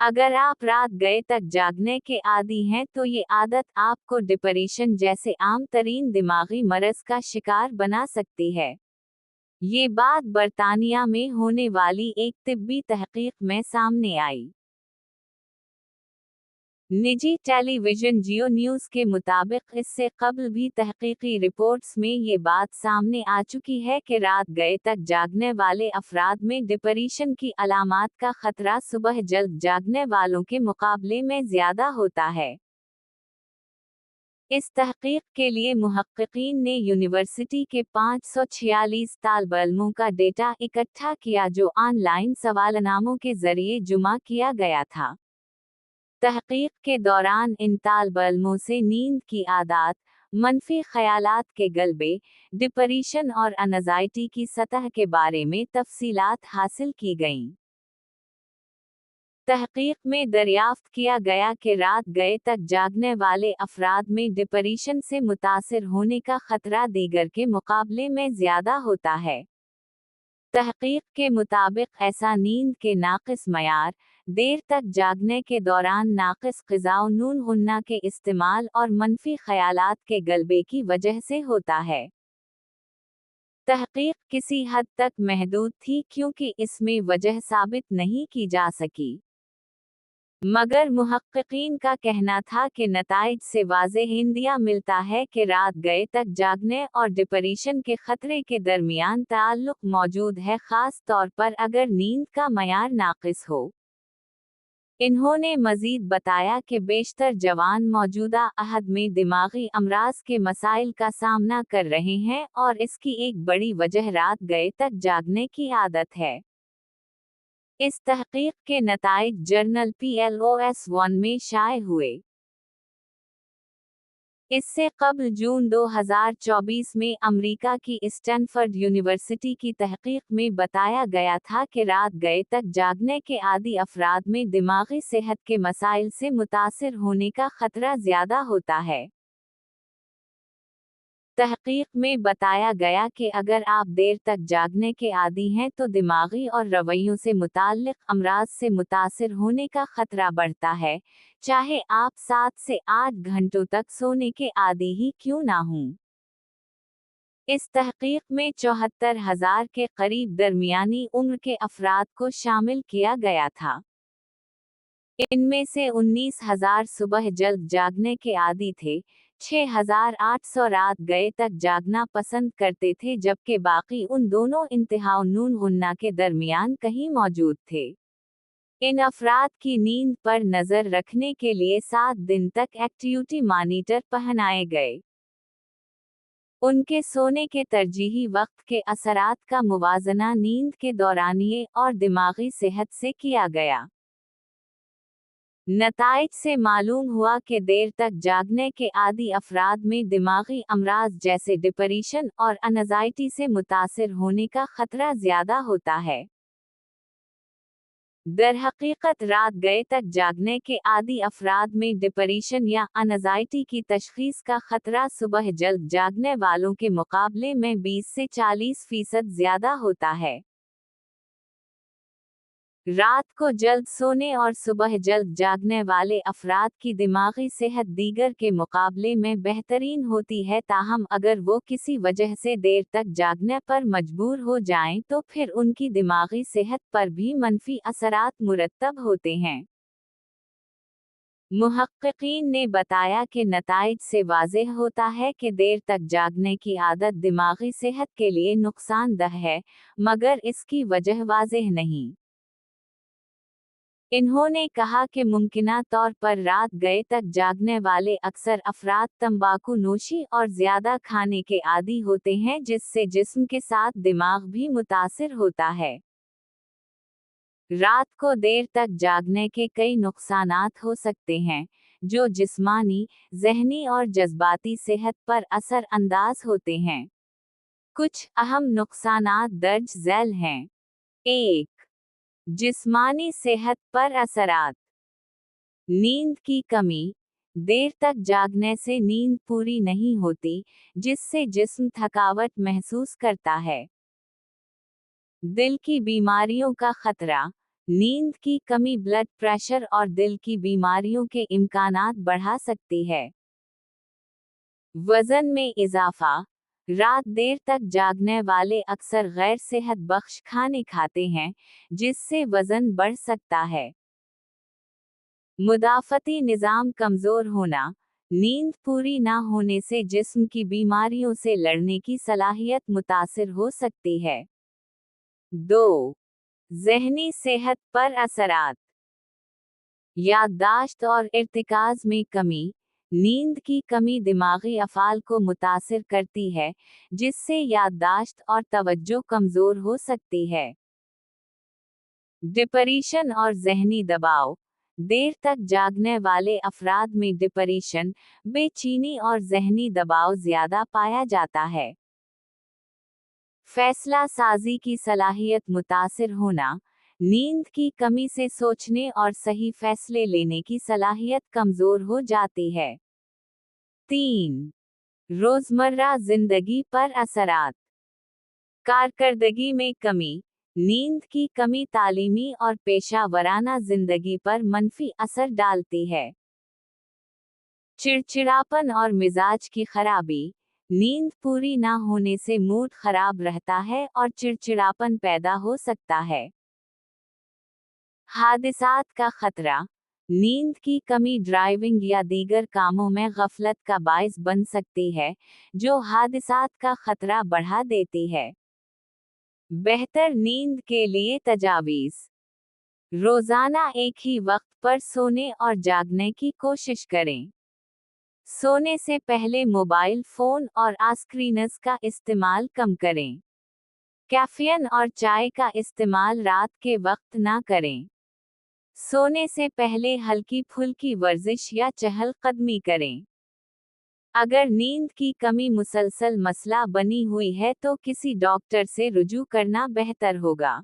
अगर आप रात गए तक जागने के आदी हैं तो ये आदत आपको डिप्रेशन जैसे आम तरीन दिमागी मरज का शिकार बना सकती है। ये बात बर्तानिया में होने वाली एक तिब्बी तहकीक में सामने आई। निजी टेलीविजन जियो न्यूज़ के मुताबिक इससे कबल भी तहकीकी रिपोर्ट्स में ये बात सामने आ चुकी है कि रात गए तक जागने वाले अफराद में डिप्रेशन की अलामात का खतरा सुबह जल्द जागने वालों के मुकाबले में ज़्यादा होता है। इस तहकीक के लिए मुहक्किकीन ने यूनिवर्सिटी के 546 तालिब-इल्मों का डेटा इकट्ठा किया जो ऑनलाइन सवालनामों के जरिए जुमा किया गया था। तहकीक के दौरान इन तालिब-इल्मों से नींद की आदत, मनफी ख्यालात के गलबे, डिप्रेशन और एंजाइटी की सतह के बारे में तफसीलात हासिल की गईं। तहकीक में दरियाफ्त किया गया कि रात गए तक जागने वाले अफराद में डिप्रेशन से मुतासिर होने का खतरा दीगर के मुकाबले में ज़्यादा होता है। तहकीक के मुताबिक ऐसा नींद के नाक़िस मयार, देर तक जागने के दौरान नाक़िस ग़िज़ा नून गुन्ना के इस्तेमाल और मनफी ख़यालात के गलबे की वजह से होता है। तहकीक किसी हद तक महदूद थी क्योंकि इसमें वजह साबित नहीं की जा सकी, मगर मुहक्किकीन का कहना था कि नताइज से वाज़ेह इंदिया मिलता है कि रात गए तक जागने और डिप्रेशन के खतरे के दरमियान ताल्लुक मौजूद है, ख़ास तौर पर अगर नींद का मयार नाक़िस हो। इन्होंने मज़ीद बताया कि बेशतर जवान मौजूदा अहद में दिमागी अमराज के मसाइल का सामना कर रहे हैं और इसकी एक बड़ी वजह रात गए तक जागने की आदत है। इस तहकीक के नताइज जर्नल PLOS1 में शाये हुए। इससे कबल जून 2024 में अमेरिका की स्टैनफोर्ड यूनिवर्सिटी की तहकीक में बताया गया था कि रात गए तक जागने के आदी अफराद में दिमागी सेहत के मसाइल से मुतासिर होने का खतरा ज़्यादा होता है। तहकीक में बताया गया कि अगर आप देर तक जागने के आदी हैं तो दिमागी और रवैयों से मुताल्लिक़ अमराज से मुतासिर होने का खतरा बढ़ता है, चाहे आप 7 से 8 घंटों तक सोने के आदी ही क्यों ना हों। इस तहकीक में 74,000 के करीब दरमियानी उम्र के अफराद को शामिल किया गया था। इनमें से 19,000 सुबह जल्द जागने के आदी थे, 6,800 रात गए तक जागना पसंद करते थे, जबकि बाकी उन दोनों इंतहा नून गुन्ना के दरमियान कहीं मौजूद थे। इन अफराद की नींद पर नज़र रखने के लिए 7 दिन तक एक्टिविटी मॉनिटर पहनाए गए। उनके सोने के तरजीही वक्त के असरात का मुवाजना नींद के दौरानिये और दिमागी सेहत से किया गया। नताइज से मालूम हुआ कि देर तक जागने के आदी अफराद में दिमागी अमराज जैसे डिप्रेशन और एंजाइटी से मुतासिर होने का खतरा ज़्यादा होता है। दरहकीकत रात गए तक जागने के आदी अफराद में डिप्रेशन या एंजाइटी की तशख़ीस का खतरा सुबह जल्द जागने वालों के मुकाबले में 20 से 40% ज़्यादा होता है। रात को जल्द सोने और सुबह जल्द जागने वाले अफराद की दिमागी सेहत दीगर के मुकाबले में बेहतरीन होती है, ताहम अगर वो किसी वजह से देर तक जागने पर मजबूर हो जाएं तो फिर उनकी दिमागी सेहत पर भी मनफी असरात मुरतब होते हैं। मुहक्किकीन ने बताया कि नताइज से वाज़ेह होता है कि देर तक जागने की आदत दिमागी सेहत के लिए नुकसानदह है, मगर इसकी वजह वाज़ेह नहीं। इन्होंने कहा कि मुमकिना तौर पर रात गए तक जागने वाले अक्सर अफराद तंबाकू नोशी और ज़्यादा खाने के आदी होते हैं, जिससे जिस्म के साथ दिमाग भी मुतासिर होता है। रात को देर तक जागने के कई नुकसानात हो सकते हैं, जो जिस्मानी, ज़हनी और जज्बाती सेहत पर असर अंदाज होते हैं। कुछ अहम नुकसानात दर्ज झैल हैं। 1. जिस्मानी सेहत पर असरात। नींद की कमी। देर तक जागने से नींद पूरी नहीं होती, जिससे जिस्म थकावट महसूस करता है। दिल की बीमारियों का खतरा। नींद की कमी ब्लड प्रेशर और दिल की बीमारियों के इम्कानात बढ़ा सकती है। वजन में इजाफा। रात देर तक जागने वाले अक्सर गैर सेहत बख्श खाने खाते हैं, जिससे वजन बढ़ सकता है। मुदाफ़ती निज़ाम कमज़ोर होना। नींद पूरी ना होने से जिस्म की बीमारियों से लड़ने की सलाहियत मुतासिर हो सकती है। 2. ज़हनी सेहत पर असरात। याददाश्त और इर्तिकाज़ में कमी। नींद की कमी दिमागी अफ़ाल को मुतासिर करती है, जिससे याददाश्त और तवज्जो कमज़ोर हो सकती है। डिप्रेशन और ज़हनी दबाव। देर तक जागने वाले अफराद में डिप्रेशन, बेचैनी और ज़हनी दबाव ज़्यादा पाया जाता है। फैसला साजी की सलाहियत मुतासिर होना। नींद की कमी से सोचने और सही फैसले लेने की सलाहियत कमज़ोर हो जाती है। 3. रोज़मर्रा ज़िंदगी पर असरात। कारकर्दगी में कमी। नींद की कमी तालीमी और पेशा वराना जिंदगी पर मनफी असर डालती है। चिड़चिड़ापन और मिजाज की खराबी। नींद पूरी ना होने से मूड खराब रहता है और चिड़चिड़ापन पैदा हो सकता है। हादिसात का खतरा। नींद की कमी ड्राइविंग या दीगर कामों में गफलत का बायस बन सकती है, जो हादिसात का खतरा बढ़ा देती है। बेहतर नींद के लिए तजावीज़। रोज़ाना एक ही वक्त पर सोने और जागने की कोशिश करें। सोने से पहले मोबाइल फ़ोन और स्क्रीन्स का इस्तेमाल कम करें। कैफ़ीन और चाय का इस्तेमाल रात के वक्त ना करें। सोने से पहले हल्की फुल्की वर्जिश या चहलकदमी करें। अगर नींद की कमी मुसलसल मसला बनी हुई है तो किसी डॉक्टर से रुजू करना बेहतर होगा।